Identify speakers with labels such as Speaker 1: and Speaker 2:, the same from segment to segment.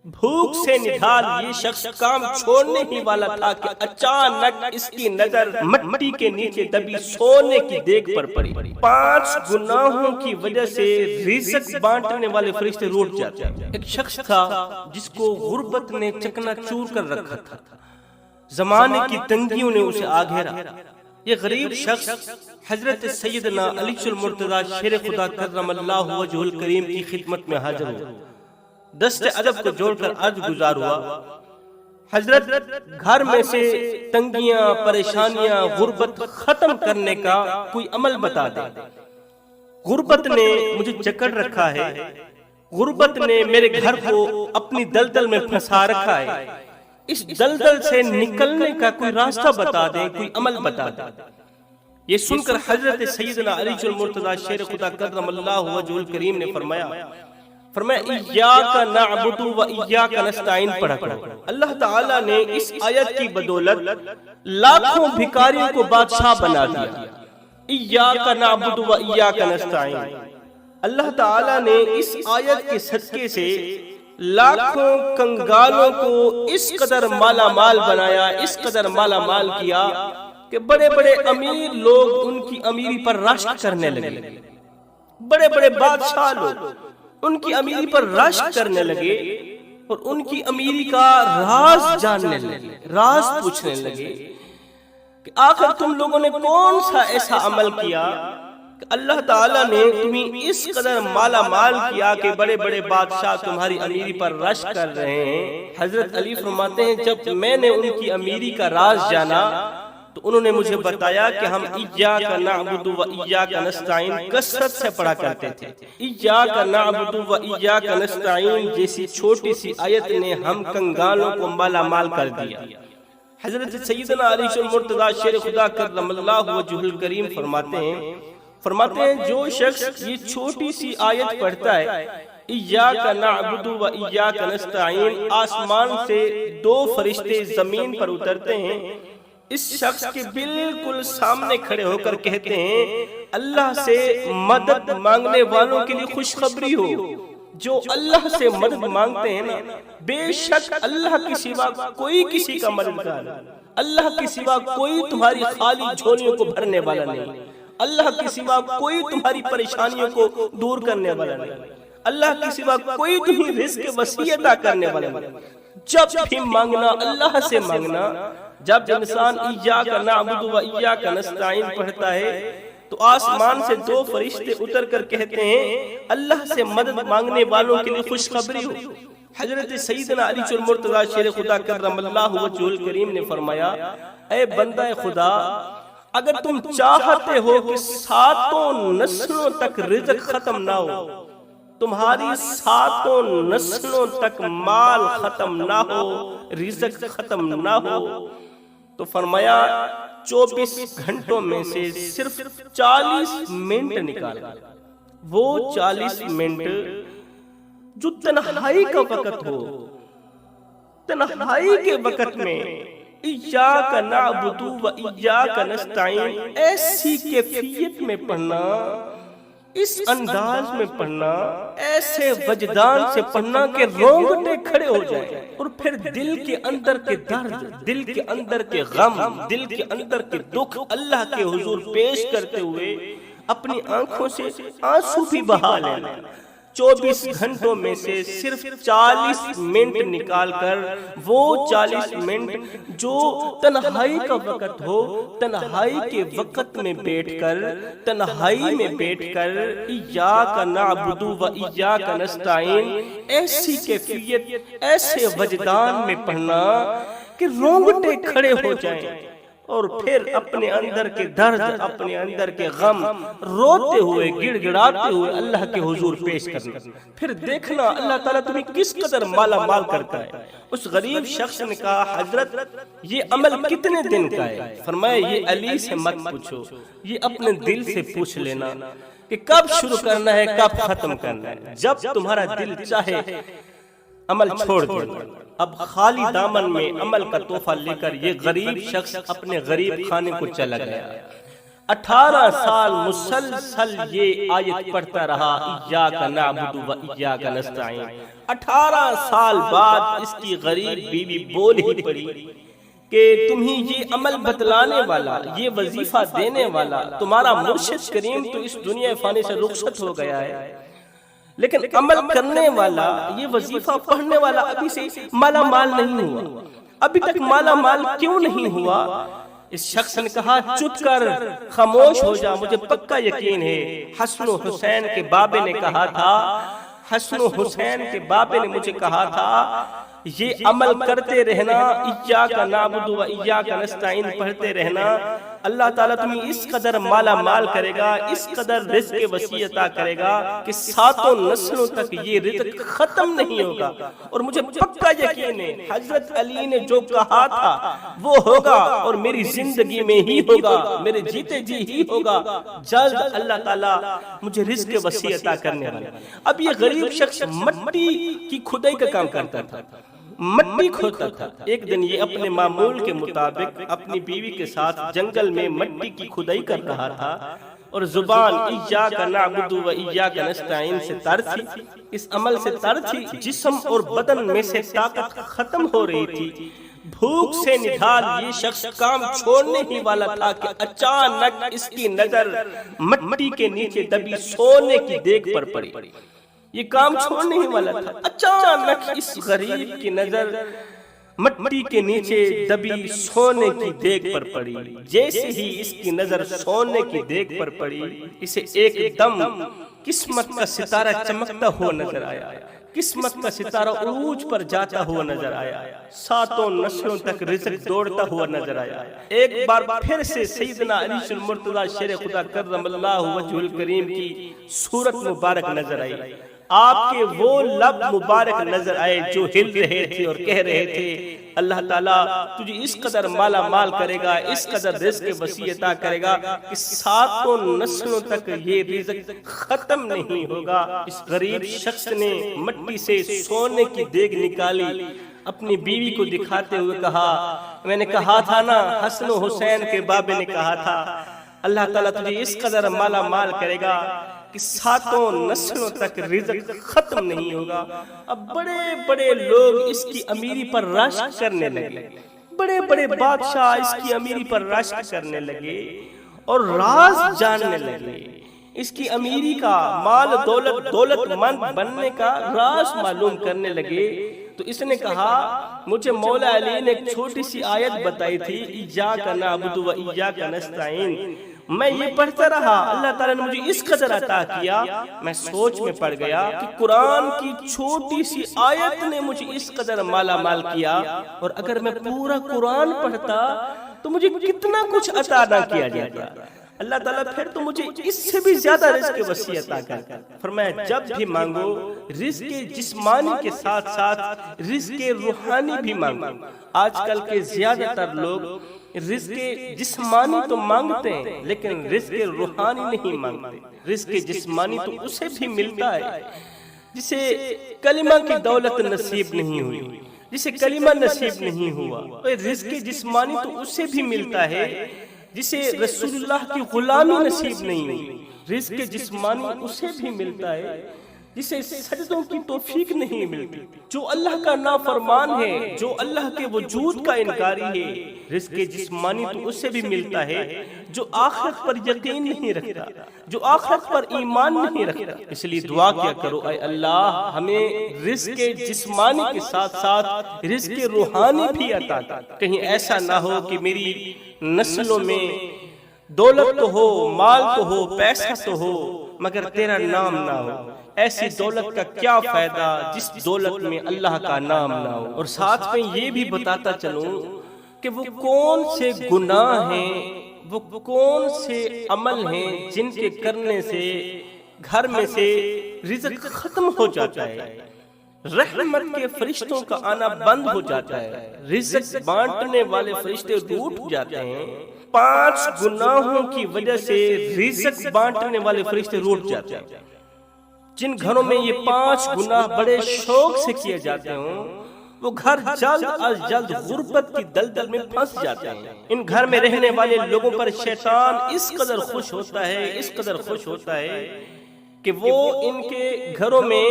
Speaker 1: بھوک سے نڈھال یہ شخص کام چھوڑنے ہی والا تھا کہ اچانک اس کی نظر مٹی کے نیچے دبی سونے کی دیگ پر پڑی۔ 5 گناہوں کی وجہ سے رزق بانٹنے والے فرشتے روٹ جاتے ہیں۔ ایک شخص تھا جس کو غربت نے چکنا چور کر رکھا تھا، زمانے کی تنگیوں نے اسے آ گھیرا۔ یہ غریب شخص حضرت سیدنا علی المرتضیٰ شیر خدا کرم اللہ وجہ الکریم کی خدمت میں حاضر ہوا، دست ادب کو جوڑ کر عرض گزار ہوا، حضرت گھر میں سے تنگیاں، پریشانیاں، غربت ختم کرنے کا کوئی عمل بتا دے۔ غربت نے مجھے جکڑ رکھا ہے، غربت نے میرے گھر کو اپنی دلدل میں پھنسا رکھا ہے، اس دلدل سے نکلنے کا کوئی راستہ بتا دیں، کوئی عمل بتا دیں۔ یہ سن کر حضرت سیدنا علی المرتضیٰ شیر خدا کرم اللہ وجہ الکریم نے فرمایا ایاک نعبد و ایاک نستعین پڑھا کرو۔ اللہ تعالیٰ نے اس آیت کی بدولت لاکھوں بھکاریوں کو بادشاہ بنا دیا۔ ایاک نعبد و ایاک نستعین، اللہ تعالیٰ نے اس آیت کے صدقے سے لاکھوں کنگالوں کو اس قدر مالا مال بنایا، اس قدر مالا مال کیا کہ بڑے بڑے امیر لوگ ان کی امیری پر رشک کرنے لگے، بڑے بڑے بادشاہ لوگ ان کی امیری پر رشک کرنے لگے اور ان کی امیری کا راز جاننے لگے، راز پوچھنے لگے کہ آخر تم لوگوں نے کون سا ایسا عمل کیا کہ اللہ تعالیٰ نے تمہیں اس قدر مالا مال کیا کہ بڑے بڑے بادشاہ تمہاری امیری پر رشک کر رہے ہیں۔ حضرت علی فرماتے ہیں جب میں نے ان کی امیری کا راز جانا تو انہوں نے مجھے بتایا کہ ہم ایاک نعبد و ایاک نستعین کثرت سے پڑھا کرتے تھے۔ ایاک نعبد و ایاک نستعین جیسی چھوٹی سی آیت نے ہم کنگالوں کو مالا مال کر دیا۔ حضرت سیدنا علی المرتضیٰ شیر خدا کرم اللہ وجہ الکریم فرماتے ہیں جو شخص یہ چھوٹی سی آیت پڑھتا ہے ایاک نعبد و ایاک نستعین، آسمان سے 2 فرشتے زمین پر اترتے ہیں، اس شخص کے بالکل سامنے کھڑے ہو کر کہتے ہیں اللہ سے مدد مانگنے والوں کے لیے خوشخبری ہو۔ جو اللہ سے مدد مانگتے ہیں نا، بے شک اللہ کی سوا کوئی کسی کا مددگار نہیں، اللہ کی سوا کوئی تمہاری خالی جھولیوں کو بھرنے والا نہیں، اللہ کی سوا کوئی تمہاری پریشانیوں کو دور کرنے والا نہیں، اللہ کی سوا کوئی تمہیں رزق وسیع عطا کرنے والا نہیں۔ جب بھی مانگنا اللہ سے مانگنا۔ جب انسان ایاک نعبد و ایاک نستعین پڑھتا ہے تو آسمان سے 2 فرشتے اتر کر کہتے ہیں اللہ سے مدد مانگنے والوں کے لیے خوشخبری ہو۔ حضرت سیدنا علی المرتضیٰ شیر خدا کرم اللہ وجہ الکریم نے فرمایا اے بندہ خدا، اگر تم چاہتے ہو کہ 7 نسلوں تک رزق ختم نہ ہو، تمہاری 7 نسلوں تک مال ختم نہ ہو، رزق ختم نہ ہو، تو فرمایا 24 گھنٹوں میں سے صرف 40 منٹ نکال۔ وہ 40 منٹ جو تنہائی کا وقت ہو، تنہائی کے وقت میں ایاک نعبد و ایاک نستعین ایسی کیفیت میں پڑھنا، اس انداز میں پڑھنا، ایسے وجدان سے پڑھنا کہ رونگٹے کھڑے ہو جائیں، اور پھر دل کے اندر کے درد، دل کے اندر کے غم، دل کے اندر کے دکھ اللہ کے حضور پیش کرتے ہوئے اپنی آنکھوں سے آنسو بھی بہا لینا۔ 24 گھنٹوں میں سے صرف 40 منٹ نکال کر، وہ 40 منٹ جو تنہائی کا وقت ہو، تنہائی کے وقت میں بیٹھ کر، تنہائی میں بیٹھ کر ایاک نعبد و ایاک نستعین ایسی کیفیت، ایسے وجدان میں پڑھنا کہ رونگٹے کھڑے ہو جائیں، اور پھر اپنے اندر کے درد، اپنے اندر کے غم روتے ہوئے، گڑ گڑاتے ہوئے اللہ کے حضور پیش کرنا۔ پھر دیکھنا اللہ تعالیٰ تمہیں کس قدر مالا مال کرتا ہے۔ اس غریب شخص نے کہا حضرت یہ عمل کتنے دن کا ہے؟ فرمایا یہ علی سے مت پوچھو، یہ اپنے دل سے پوچھ لینا کہ کب شروع کرنا ہے، کب ختم کرنا ہے۔ جب تمہارا دل چاہے عمل چھوڑ دے۔ اب خالی دامن میں عمل کا تحفہ لے کر یہ غریب شخص اپنے غریب خانے کو چلا گیا۔ 18 سال مسلسل یہ آیت پڑھتا رہا، ایاک نعبد و ایاک نستعین۔ 18 سال بعد اس کی غریب بیوی بول ہی پڑی کہ تمہیں یہ عمل بتلانے والا، یہ وظیفہ دینے والا تمہارا مرشد کریم تو اس دنیا فانی سے رخصت ہو گیا ہے، لیکن عمل کرنے والا، یہ وظیفہ پڑھنے والا ابھی سے مالا مال نہیں ہوا، ابھی تک مالا مال کیوں نہیں ہوا؟ اس شخص نے کہا چپ کر، خاموش ہو جا، مجھے پکا یقین ہے حسن و حسین کے بابے نے کہا تھا، حسن و حسین کے بابے نے مجھے کہا تھا یہ عمل کرتے رہنا، ایاک نعبد و ایاک نستعین پڑھتے رہنا، اللہ تعالیٰ تمہیں اس قدر مالا مال کرے گا، اس قدر رزق وسیع عطا کرے گا کہ 7 نسلوں تک یہ رزق ختم نہیں ہوگا۔ اور مجھے پکا یقین ہے حضرت علی نے جو کہا تھا وہ ہوگا، اور میری زندگی میں ہی ہوگا، میرے جیتے جی ہی ہوگا، جلد اللہ تعالیٰ مجھے رزق وسیع عطا کرنے والا۔ اب یہ غریب شخص مٹی کی کھدائی کا کام کرتا تھا، مٹی کھودتا تھا۔ ایک دن یہ اپنے معمول کے مطابق اپنی بیوی کے ساتھ جنگل میں مٹی کی کھدائی کر رہا تھا، اور زبان ایاک نعبد و ایاک نستعین سے تر تھی، اس عمل سے تر تھی، جسم اور بدن میں سے طاقت ختم ہو رہی تھی، بھوک سے نڈھال یہ شخص کام چھوڑنے ہی والا تھا کہ اچانک اس کی نظر مٹی کے نیچے دبی سونے کی دیگ پر پڑی۔ یہ کام چھوڑنے ہی والا تھا، اچانک اس غریب کی نظر مٹی کے نیچے دبی سونے کی دیگ پر پڑی۔ جیسے ہی اس کی نظر سونے کی دیگ پر پڑی، اسے ایک دم قسمت کا ستارہ چمکتا ہوا نظر آیا، قسمت کا ستارہ عروج پر جاتا ہوا نظر آیا، 7 نسلوں تک رزق دوڑتا ہوا نظر آیا۔ ایک بار پھر سے سیدنا علی المرتضی شیر خدا کرم اللہ وجہ الکریم کی صورت مبارک نظر آئی، آپ کے وہ لب مبارک نظر آئے جو ہل رہے تھے اور کہہ رہے تھے اللہ تعالیٰ تجھے اس قدر مالا مال کرے گا، اس قدر رزق وسیع عطا کرے گا کہ 7 نسلوں تک یہ رزق ختم نہیں ہوگا۔ اس غریب شخص نے مٹی سے سونے کی دیگ نکالی، اپنی بیوی کو دکھاتے ہوئے کہا میں نے کہا تھا نا، حسن و حسین کے بابے نے کہا تھا اللہ تعالیٰ تجھے اس قدر مالا مال کرے گا کہ 7 نسلوں تک رزق ختم نہیں ہوگا۔ اب بڑے بڑے لوگ اس کی امیری پر رشک کرنے لگے، بڑے بڑے بادشاہ اس کی امیری پر رشک کرنے لگے اور راز جاننے لگے، اس کی امیری کا، مال دولت مند بننے کا راز معلوم کرنے لگے۔ تو اس نے کہا مجھے مولا علی نے ایک چھوٹی سی آیت بتائی تھی، ایاک نعبد و ایاک نستعین، میں یہ پڑھتا رہا، اللہ تعالیٰ نے مجھے اس قدر عطا کیا، میں سوچ میں پڑ گیا کہ قرآن کی چھوٹی سی آیت نے مجھے اس قدر مالا مال کیا، اور اگر میں پورا قرآن پڑھتا تو مجھے کتنا کچھ عطا نہ کیا جاتا، اللہ تعالیٰ پھر تو مجھے اس سے بھی زیادہ رزق وسیع عطا کرتا۔ فرمایا جب بھی مانگو رزق جسمانی کے ساتھ ساتھ رزق روحانی بھی مانگو۔ آج کل کے زیادہ تر لوگ رزق جسمانی تو مانگتے ہیں لیکن رزق روحانی نہیں مانگتے۔ رزق جسمانی تو اسے بھی ملتا ہے جسے کلمہ کی دولت نصیب نہیں ہوئی، جسے کلمہ نصیب نہیں ہوا، رزق جسمانی تو اسے بھی ملتا ہے جسے رسول اللہ کی غلامی نصیب نہیں ہوئی، رزق جسمانی اسے بھی ملتا ہے جسے سجدوں کی توفیق نہیں ملتی، جو اللہ کا نافرمان ہے، جو اللہ کے وجود کا انکاری ہے۔ رزق جسمانی تو اسے بھی ملتا ہے جو آخرت پر یقین نہیں رکھتا، جو آخرت پر ایمان نہیں رکھتا۔ اس لیے دعا کیا کرو اے اللہ ہمیں رزق جسمانی کے ساتھ ساتھ رزق روحانی بھی عطا کر۔ کہیں ایسا نہ ہو کہ میری نسلوں میں دولت تو ہو، مال تو ہو، پیسہ تو ہو، مگر تیرا نام نہ ہو۔ ایسی دولت کا کیا فائدہ جس دولت میں اللہ کا نام نہ ہو۔ اور ساتھ میں یہ بھی بتاتا چلوں کہ وہ کون سے گناہ ہیں، وہ کون سے عمل ہیں جن کے کرنے سے گھر میں سے رزق ختم ہو جاتا ہے، رحمت کے فرشتوں کا آنا بند ہو جاتا ہے، رزق بانٹنے والے فرشتے روٹھ جاتے ہیں۔ 5 گناہوں کی وجہ سے رزق بانٹنے والے فرشتے روٹھ جاتے ہیں۔ جن گھروں میں یہ 5 گناہ بڑے شوق سے کیے جاتے ہوں وہ گھر جلد از جلد غربت کی دلدل میں پھنس جاتے ہیں۔ ان گھر میں رہنے والے لوگوں پر شیطان اس قدر خوش ہوتا ہے، اس قدر خوش ہوتا ہے کہ وہ ان کے گھروں میں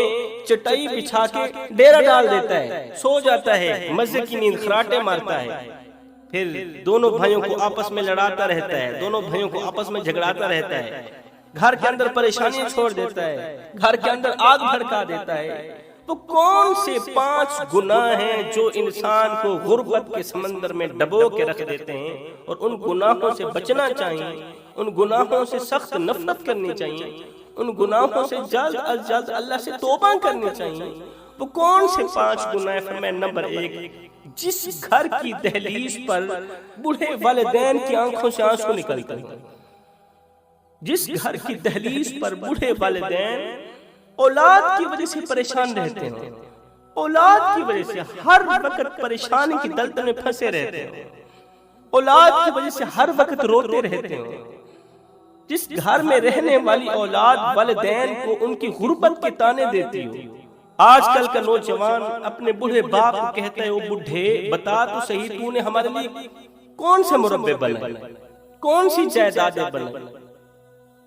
Speaker 1: چٹائی بچھا کے ڈیرا ڈال دیتا ہے، سو جاتا ہے، مزے کی نیند خراٹے مارتا ہے، پھر دونوں بھائیوں کو آپس میں لڑاتا رہتا ہے، دونوں بھائیوں کو آپس میں جھگڑاتا رہتا ہے، گھر کے اندر پریشانی چھوڑ دیتا ہے، گھر کے اندر آگ بھڑکا دیتا ہے۔ وہ کون سے 5 گناہ ہیں جو انسان کو غربت کے سمندر میں ڈبو کے رکھ دیتے ہیں، اور ان گناہوں سے بچنا چاہیے، ان گناہوں سے سخت نفرت کرنی چاہیے، ان گناہوں سے جلد از جلد اللہ سے توبہ کرنی چاہیے۔ وہ کون سے 5 گناہ ہیں؟ فرمایا نمبر 1، جس گھر کی دہلیز پر بوڑھے والدین کی آنکھوں سے آنسو نکلتے ہیں، جس گھر کی دہلیز پر بوڑھے والدین اولاد کی وجہ سے پریشان رہتے ہیں، اولاد کی وجہ سے ہر وقت پریشانی کی دلدل میں پھنسے رہتے ہیں، اولاد کی وجہ سے ہر وقت روتے رہتے ہیں، جس گھر میں رہنے والی اولاد والدین کو ان کی غربت کے تانے دیتی ہو۔ آج کل کا نوجوان اپنے بوڑھے باپ کو کہتا ہے، وہ بوڑھے بتا تو صحیح تو نے ہمارے لیے کون سے مربے بنائے، کون سی جائیدادیں بنائے؟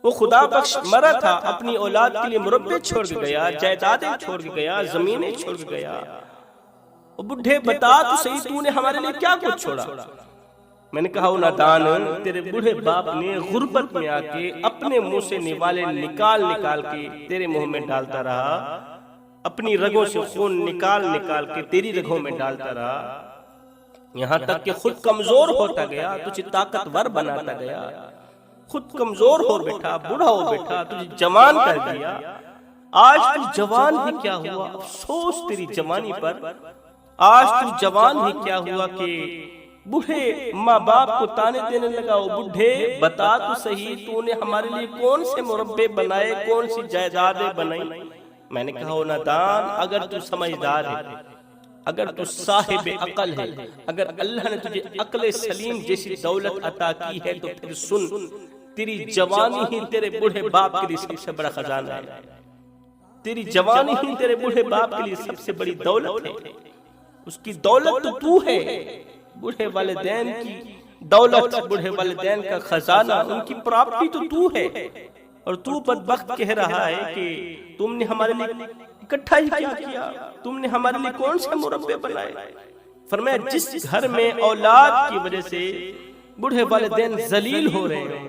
Speaker 1: وہ خدا بخش مرا تھا، اپنی اولاد کے لیے مربے چھوڑ کے گیا، جائیدادیں چھوڑ کے گیا، زمینیں چھوڑ کے گیا۔ وہ بوڑھے بتا تو صحیح تو نے ہمارے لیے کیا کچھ چھوڑا؟ میں نے کہا، وہ نادان، تیرے بوڑھے باپ نے غربت میں آ کے اپنے منہ سے نوالے نکال نکال کے تیرے منہ میں ڈالتا رہا، اپنی رگوں سے خون نکال نکال کے تیری رگوں میں ڈالتا رہا، یہاں تک کہ خود کمزور ہوتا گیا، تجھے طاقتور بناتا گیا، خود کمزور ہو بیٹھا، بوڑھا ہو بیٹھا، تجھے جوان کر دیا۔ آج تو جوان ہی کیا ہوا، افسوس تیری جوانی پر، آج تو جوان ہی کیا ہوا کہ بوڑھے ماں باپ کو تانے دینے لگا۔ وہ بوڑھے بتا تو صحیح تو نے ہمارے لیے کون سے مربے بنائے، کون سی جائیدادیں بنائی؟ میں نے کہا، نادان، اگر تو سمجھدار ہے، اگر تو صاحب عقل ہے، اگر اللہ نے تجھے عقل سلیم جیسی دولت عطا کی ہے، تو پھر سن، تیری جوانی ہی تیرے بوڑھے باپ کے لیے سب سے بڑا خزانہ ہے، تیری جوانی ہی تیرے بوڑھے باپ کے لیے سب سے بڑی دولت ہے۔ اس کی دولت تو ہے، بوڑھے والدین کی دولت، بوڑھے والدین کا خزانہ، ان کی پراپرٹی تو ہے، اور تو بدبخت کہہ رہا ہے کہ تم نے ہمارے لیے اکٹھا ہی کیا کیا، تم نے ہمارے لیے کون سے مربے بنائے؟ فرمایا جس گھر میں اولاد کی وجہ سے بوڑھے والدین ذلیل ہو رہے ہیں،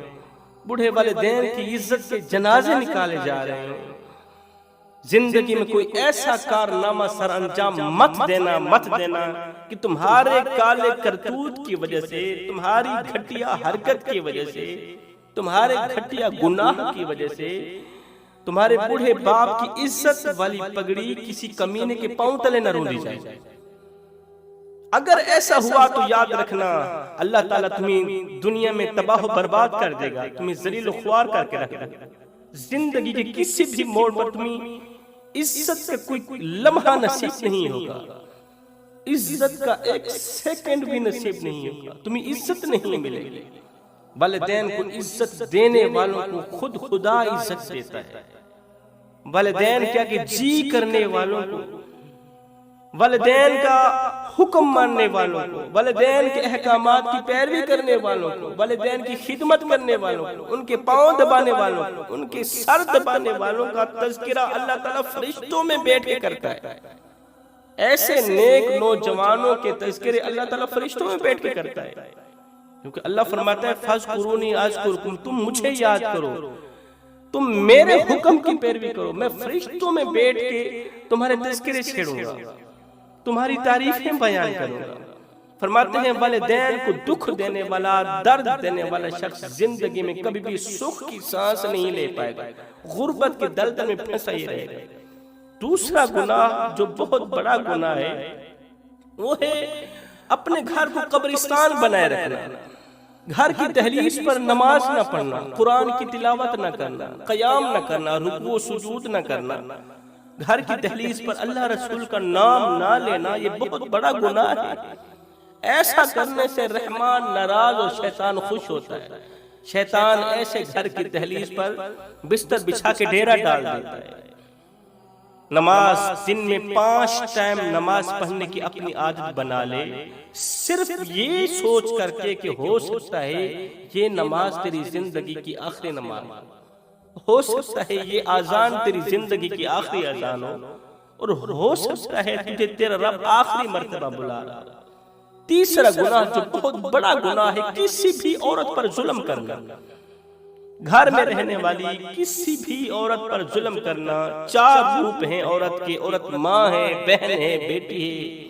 Speaker 1: بوڑھے والدین کی عزت کے جنازے نکالے جا رہے ہیں، زندگی میں کوئی ایسا کارنامہ سر انجام مت دینا کہ تمہارے کالے کرتوت کی وجہ سے، تمہاری گھٹیا حرکت کی وجہ سے، تمہارے گھٹیا گناہ کی وجہ سے تمہارے بوڑھے باپ کی عزت والی پگڑی کسی کمینے کے پاؤں تلے نہ روندی جائے۔ اگر ایسا ہوا تو یاد رکھنا، اللہ تعالیٰ تمہیں دنیا میں تباہ و برباد کر دے گا، تمہیں ذلیل و خوار کر کے رکھ دے گا۔ زندگی کے کسی بھی موڑ پر تمہیں عزت کا کوئی لمحہ نصیب نہیں ہوگا، عزت کا ایک سیکنڈ بھی نصیب نہیں ہوگا، تمہیں عزت نہیں ملے گی۔ والدین کو عزت دینے والوں کو خود خدا عزت دیتا ہے۔ والدین کیا کہ جی کرنے والوں کو، والدین کا حکم ماننے والوں کو، والدین کے احکامات کی پیروی کرنے والوں کو، والدین کی خدمت کرنے والوں کو، ان کے پاؤں دبانے والوں کو، ان کے سر دبانے والوں کا تذکرہ اللہ تعالیٰ فرشتوں میں بیٹھ کے کرتا ہے۔ ایسے نیک نوجوانوں کے تذکرے اللہ تعالیٰ فرشتوں میں بیٹھ کے کرتا ہے، کیونکہ اللہ فرماتا ہے فَاذْكُرُونِي أَذْكُرْكُمْ، تم مجھے یاد کرو، تم میرے حکم کی پیروی کرو، میں فرشتوں میں بیٹھ کے تمہارے تذکرے چھیڑوں گا، تمہاری تعریفیں بیان کروں گا۔ فرماتے ہیں والدین کو دکھ دینے والا، درد دینے والا شخص زندگی میں کبھی بھی سکھ کی سانس نہیں لے پائے گا، غربت کے دلدل میں پھنسا ہی رہے گا۔ دوسرا گناہ جو بہت بڑا گناہ ہے وہ ہے اپنے گھر کو قبرستان بنائے رکھنا، گھر کی دہلیز پر نماز نہ پڑھنا، قرآن کی تلاوت نہ کرنا، قیام نہ کرنا، رکوع سجود نہ کرنا، گھر کی دہلیز پر اللہ رسول کا نام نہ لینا، یہ بہت بڑا گناہ ہے۔ ایسا کرنے سے رحمان ناراض اور شیطان خوش ہوتا ہے۔ شیطان ایسے گھر کی دہلیز پر بستر بچھا کے ڈیرا ڈال دیتا ہے۔ نماز دن میں 5 ٹائم نماز پڑھنے کی اپنی عادت بنا لے، صرف یہ سوچ کر کے کہ ہو سکتا ہے یہ نماز تیری زندگی کی آخری نماز ہو سکتا ہے، یہ اذان تیری زندگی کی آخری اذان اور ہو سکتا ہے تجھے تیرا رب آخری مرتبہ بلا رہا۔ تیسرا گناہ جو بہت بڑا گناہ ہے، کسی بھی عورت پر ظلم کرنا، گھر میں رہنے والی کسی بھی عورت پر ظلم کرنا۔ 4 روپ ہیں عورت کے، عورت ماں ہے، بہن ہے، بیٹی ہے،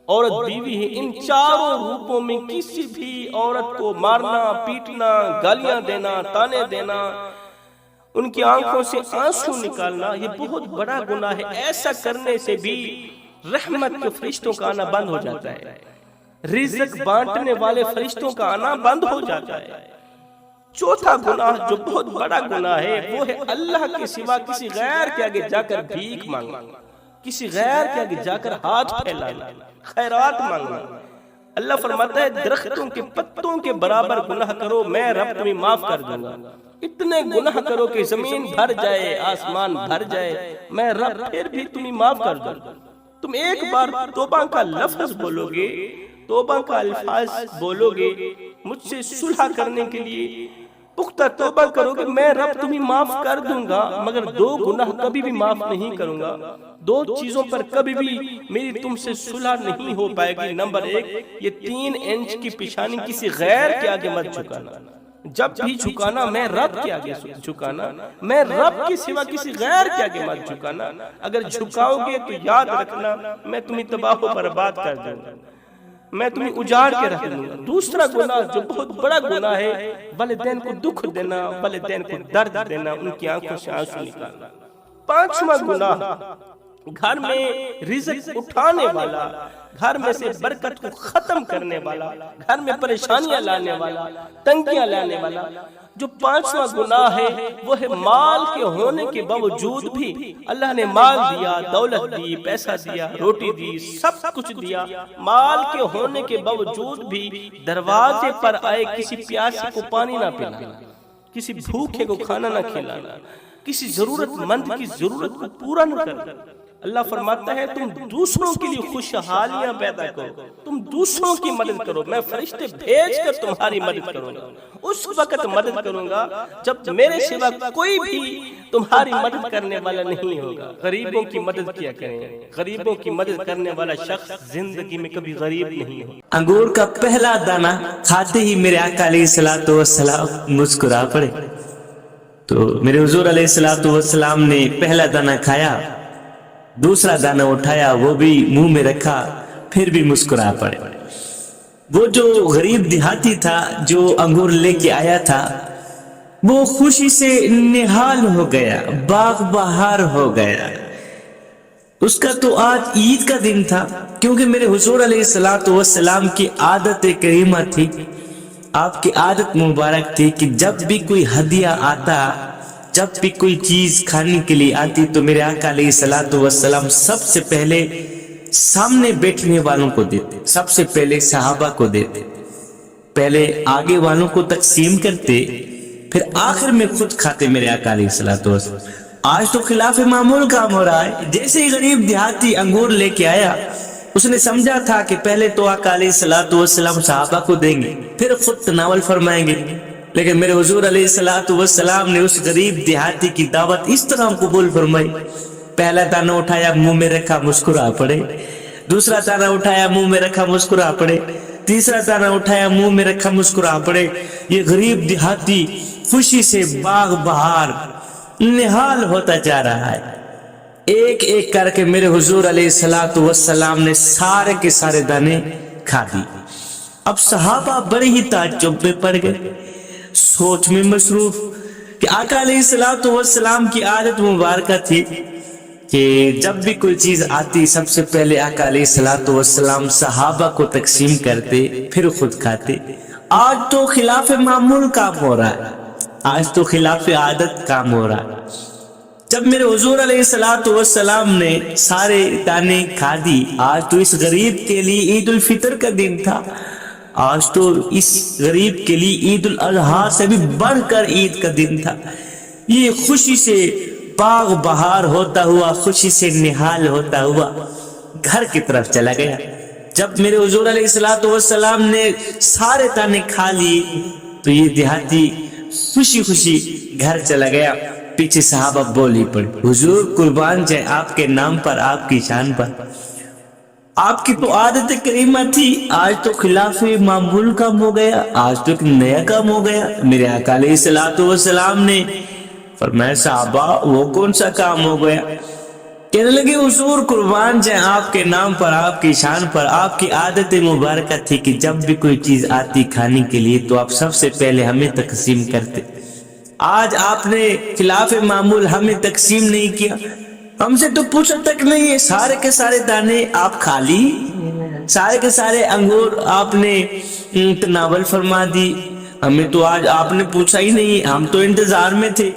Speaker 1: عورت بیوی ہے۔ ان 4 روپوں میں کسی بھی عورت کو مارنا، پیٹنا، گالیاں دینا، تانے دینا، ان کی آنکھوں سے آنسو نکالنا، یہ بہت بڑا گناہ ہے۔ ایسا کرنے سے بھی رحمت کے فرشتوں کا آنا بند ہو جاتا ہے، رزق بانٹنے والے فرشتوں کا آنا بند ہو جاتا ہے۔ چوتھا گناہ جو بہت بڑا گناہ ہے وہ ہے اللہ کے سوا کسی غیر کے آگے جا کر بھیک مانگنا، کسی غیر کے آگے جا کر ہاتھ پھیلانا، خیرات مانگنا۔ اللہ فرماتا ہے درختوں کے پتوں کے برابر گناہ کرو میں رب تمہیں معاف کر دوں گا۔ اتنے گناہ کرو کہ زمین بھر جائے، آسمان بھر جائے، میں رب پھر بھی تمہیں معاف کر دوں گا۔ تم ایک بار توبہ کا لفظ بولو گے، توبہ کا الفاظ بولو گے، مجھ سے صلح کرنے کے لیے پختہ توبہ کرو گے، میں رب تمہیں معاف کر دوں گا، مگر 2 گناہ کبھی بھی معاف نہیں کروں گا۔ 2 چیزوں پر کبھی بھی میری تم سے صلح نہیں ہو پائے گی۔ نمبر 1، یہ 3 انچ کی پیشانی کسی غیر کے آگے مت جھکانا۔ جب بھی جھکانا میں رب کے آگے جھکانا، میں رب کے سوا کسی غیر کے آگے مت جھکانا۔ اگر جھکاؤ گے تو یاد رکھنا میں تمہیں تباہ و برباد کر دوں گا، میں تمہیں اجاڑ کے رکھ دوں گا۔ دوسرا گناہ جو بہت بڑا گناہ ہے، والدین کو دکھ دینا، والدین کو درد دینا، ان کی آنکھوں سے آنسو نکالنا۔ 5واں گناہ گھر میں رزق اٹھانے والا، گھر میں سے برکت کو ختم کرنے والا، گھر میں پریشانیاں لانے والا، تنگیاں لانے والا۔ جو 5واں گناہ ہے وہ ہے مال کے ہونے کے باوجود بھی اللہ نے مال دیا، دولت دی، پیسہ دیا، روٹی دی، سب کچھ دیا، مال کے ہونے کے باوجود بھی دروازے پر آئے کسی پیاسے کو پانی نہ پلانا، کسی بھوکے کو کھانا نہ کھلانا، کسی ضرورت مند کی ضرورت کو پورا نہ کرنا۔ اللہ فرماتا ہے تم دوسروں کے لیے خوشحالیاں پیدا کرو، تم دوسروں کی مدد کرو، میں فرشتے بھیج کر تمہاری مدد کروں گا۔ اس وقت مدد کروں گا جب میرے سوا کوئی بھی تمہاری مدد کرنے والا نہیں ہوگا۔ غریبوں کی مدد کیا کریں، غریبوں کی مدد کرنے والا شخص زندگی میں کبھی غریب نہیں ہوگا۔
Speaker 2: انگور کا پہلا دانہ کھاتے ہی میرے آقا علیہ الصلوۃ والسلام مسکرا پڑے۔ تو میرے حضور علیہ الصلوۃ والسلام نے پہلا دانہ کھایا، دوسرا دانہ اٹھایا، وہ بھی منہ میں رکھا، پھر بھی مسکرا پڑے۔ وہ جو غریب دیہاتی تھا جو انگور لے کے آیا تھا، وہ خوشی سے نہال ہو گیا، باغ بہار ہو گیا۔ اس کا تو آج عید کا دن تھا، کیونکہ میرے حضور علیہ الصلوۃ والسلام کی عادت کریمہ تھی، آپ کی عادت مبارک تھی کہ جب بھی کوئی ہدیہ آتا، جب بھی کوئی چیز کھانے کے لیے آتی تو میرے آقا علیہ الصلوۃ والسلام سب سے پہلے سامنے بیٹھنے والوں کو دیتے، سب سے پہلے صحابہ کو دیتے، پہلے آگے والوں کو تقسیم کرتے، پھر آخر میں خود کھاتے میرے آقا علیہ الصلوۃ والسلام۔ آج تو خلاف معمول کام ہو رہا ہے۔ جیسے ہی غریب دیہاتی انگور لے کے آیا، اس نے سمجھا تھا کہ پہلے تو آقا علیہ الصلوۃ والسلام صحابہ کو دیں گے، پھر خود تناول فرمائیں گے، لیکن میرے حضور علیہ الصلوۃ والسلام نے اس غریب دیہاتی کی دعوت اس طرح قبول فرمائی۔ پہلا دانہ اٹھایا، منہ میں رکھا، مسکرا پڑے، دوسرا دانہ اٹھایا، منہ میں رکھا، مسکرا پڑے، تیسرا دانہ اٹھایا، منہ میں رکھا، مسکرا پڑے۔ یہ غریب دیہاتی خوشی سے باغ بہار نہال ہوتا جا رہا ہے۔ ایک ایک کر کے میرے حضور علیہ الصلوۃ والسلام نے سارے کے سارے دانے کھا دی۔ اب صحابہ بڑے ہی تعجب میں پڑ گئے، سوچ میں مصروف، کہ آقا علیہ الصلوۃ والسلام کی عادت مبارکہ تھی کہ جب بھی کوئی چیز آتی سب سے پہلے آقا علیہ الصلوۃ والسلام صحابہ کو تقسیم کرتے، پھر خود کھاتے۔ آج تو خلاف معمول کام ہو رہا ہے، آج تو خلاف عادت کام ہو رہا ہے۔ جب میرے حضور علیہ الصلوۃ والسلام نے سارے دانے کھا دی، آج تو اس غریب کے لیے عید الفطر کا دن تھا، آج تو اس غریب کے لیے عید الاضحیٰ سے بھی بڑھ کر عید کا دن تھا۔ یہ خوشی سے باغ بہار ہوتا ہوا خوشی سے نہال ہوتا ہوا گھر کی طرف چلا گیا۔ جب میرے حضور علیہ الصلوۃ والسلام نے سارے دانے کھا لیے تو یہ دیہاتی خوشی خوشی گھر چلا گیا۔ پیچھے صحابہ بولی پڑے، حضور قربان جائے آپ کے نام پر، آپ کی شان پر، آپ کی تو عادت کریمہ تھی، آج تو خلاف معمول کام ہو گیا، آج تو ایک نیا کام ہو گیا۔ میرے آقا علیہ الصلوۃ والسلام نے فرمایا صحابہ وہ کون سا کام ہو گیا؟ کہنے لگے حضور قربان جائے آپ کے نام پر، آپ کی شان پر، آپ کی عادت مبارکہ تھی کہ جب بھی کوئی چیز آتی کھانے کے لیے تو آپ سب سے پہلے ہمیں تقسیم کرتے، آج آپ نے خلاف معمول ہمیں تقسیم نہیں کیا، ہم سے تو پوچھا تک نہیں ہے، سارے کے سارے دانے آپ کھا لی، سارے کے سارے انگور آپ نے تناول فرما دی، ہمیں تو آج آپ نے پوچھا ہی نہیں، ہم تو انتظار میں تھے۔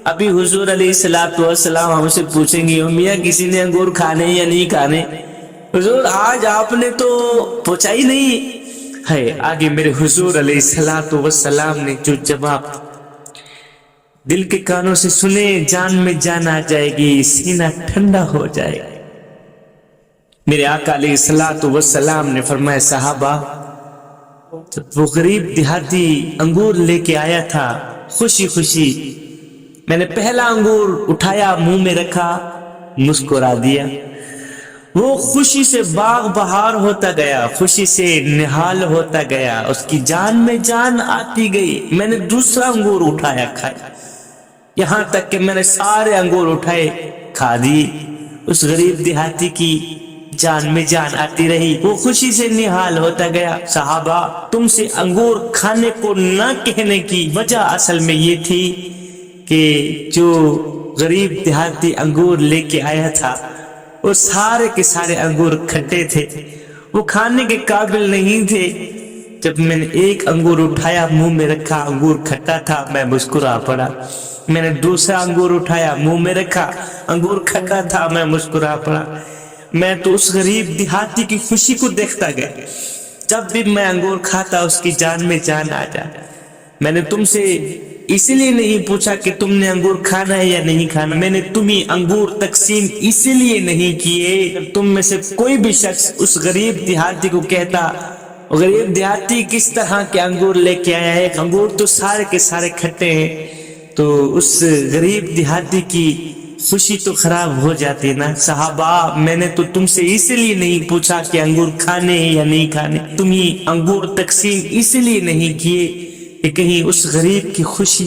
Speaker 2: ابھی حضور علیہ الصلوۃ والسلام ہم سے پوچھیں گے میاں کسی نے انگور کھانے یا نہیں کھانے؟ حضور آج آپ نے تو پوچھا ہی نہیں ہے۔ آگے میرے حضور علیہ الصلوۃ والسلام نے جو جواب دل کے کانوں سے سنے، جان میں جان آ جائے گی، سینہ ٹھنڈا ہو جائے گا۔ میرے آقا علیہ الصلوۃ والسلام نے فرمایا صحابہ جب وہ غریب دیہاتی انگور لے کے آیا تھا خوشی خوشی، میں نے پہلا انگور اٹھایا منہ میں رکھا، مسکرا دیا، وہ خوشی سے باغ بہار ہوتا گیا، خوشی سے نہال ہوتا گیا، اس کی جان میں جان آتی گئی۔ میں نے دوسرا انگور اٹھایا کھایا، یہاں تک کہ میں نے سارے انگور اٹھائے کھا دی، اس غریب دیہاتی کی جان میں جان آتی رہی، وہ خوشی سے نہال ہوتا گیا۔ صحابہ تم سے انگور کھانے کو نہ کہنے کی وجہ اصل میں یہ تھی کہ جو غریب دیہاتی انگور لے کے آیا تھا وہ سارے کے سارے انگور کھٹے تھے، وہ کھانے کے قابل نہیں تھے۔ جب میں نے ایک انگور اٹھایا منہ میں رکھا، انگور کھٹا تھا، میں مسکرا پڑا۔ میں نے دوسرا انگور اٹھایا منہ میں رکھا، انگور کھٹا تھا، میں مسکرا پڑا۔ میں تو اس غریب دیہاتی کی خوشی کو دیکھتا گیا، جب بھی میں انگور کھاتا اس کی جان میں جان آ جاتا۔ میں نے تم سے اسی لیے نہیں پوچھا کہ تم نے انگور کھانا ہے یا نہیں کھانا، میں نے تمہیں انگور تقسیم اسی لیے نہیں کیے تم میں سے کوئی بھی شخص اس غریب دیہاتی کو کہتا غریب دیہاتی کس طرح کے انگور لے کے آیا ہے، انگور تو سارے کے سارے کھٹے ہیں، تو اس غریب دیہاتی کی خوشی تو خراب ہو جاتی نا۔ صحابہ میں نے تو تم سے اسی لیے نہیں پوچھا کہ انگور کھانے ہیں یا نہیں کھانے، تمہیں انگور تقسیم اسی لیے نہیں کیے کہ کہیں اس غریب کی خوشی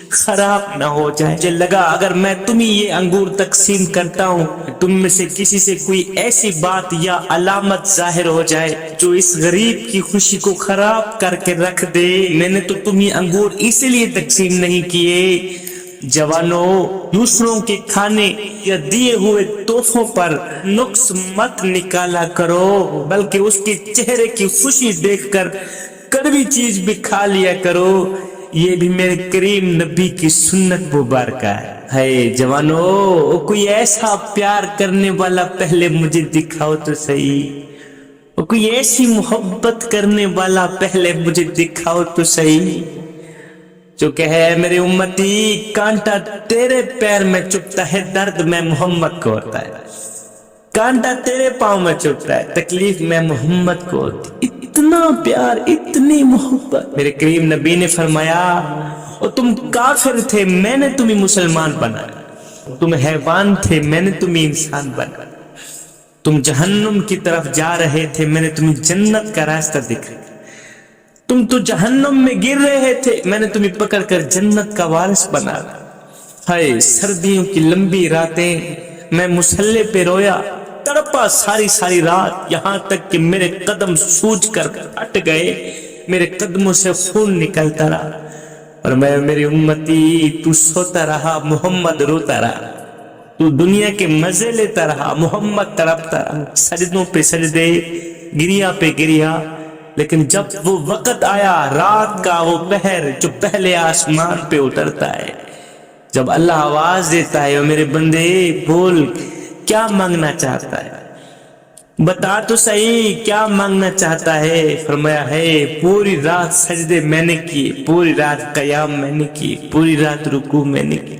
Speaker 2: خراب نہ ہو جائے۔ مجھے لگا اگر میں تمہیں یہ انگور تقسیم کرتا ہوں تم میں سے کسی سے کوئی ایسی بات یا علامت ظاہر ہو جائے جو اس غریب کی خوشی کو خراب کر کے رکھ دے۔ میں نے تو تمہیں انگور اسی لیے تقسیم نہیں کیے۔ جوانوں دوسروں کے کھانے یا دیے ہوئے تحفوں پر نقص مت نکالا کرو، بلکہ اس کے چہرے کی خوشی دیکھ کر کڑوی چیز بھی کھا لیا کرو، یہ بھی میرے کریم نبی کی سنت مبارکہ ہے۔ جوانوں کوئی ایسا پیار کرنے والا پہلے مجھے دکھاؤ تو صحیح، کوئی ایسی محبت کرنے والا پہلے مجھے دکھاؤ تو صحیح، جو کہے میرے امتی کانٹا تیرے پیر میں چبھتا ہے، درد میں محمد کو ہوتا ہے، کانٹا تیرے پاؤں میں چبھتا ہے، تکلیف میں محمد کو ہوتی۔ اتنا پیار، اتنی محبت۔ میرے کریم نبی نے فرمایا اور تم کافر تھے میں نے تمہیں مسلمان بنایا، تم حیوان تھے میں نے تمہیں انسان بنایا، تم جہنم کی طرف جا رہے تھے میں نے تمہیں جنت کا راستہ دکھایا، تم تو جہنم میں گر رہے تھے میں نے تمہیں پکڑ کر جنت کا وارث بنایا۔ ہائے سردیوں کی لمبی راتیں میں مصلے پہ رویا، تڑپا ساری رات، یہاں تک کہ میرے قدم سوج کر پھٹ گئے، میرے قدموں سے خون نکلتا رہا، اور میں میری امتی تو سوتا رہا محمد روتا رہا، تو دنیا کے مزے لیتا رہا محمد تڑپتا رہا، سجدوں پہ سجدے، گریا پہ گریا۔ لیکن جب وہ وقت آیا رات کا وہ پہر جو پہلے آسمان پہ اترتا ہے، جب اللہ آواز دیتا ہے میرے بندے بول کیا مانگنا چاہتا ہے، بتا تو صحیح کیا مانگنا چاہتا ہے؟ فرمایا ہے پوری رات سجدے میں نے کیے، پوری رات قیام میں نے کیے، پوری رات رکوع میں نے کیے،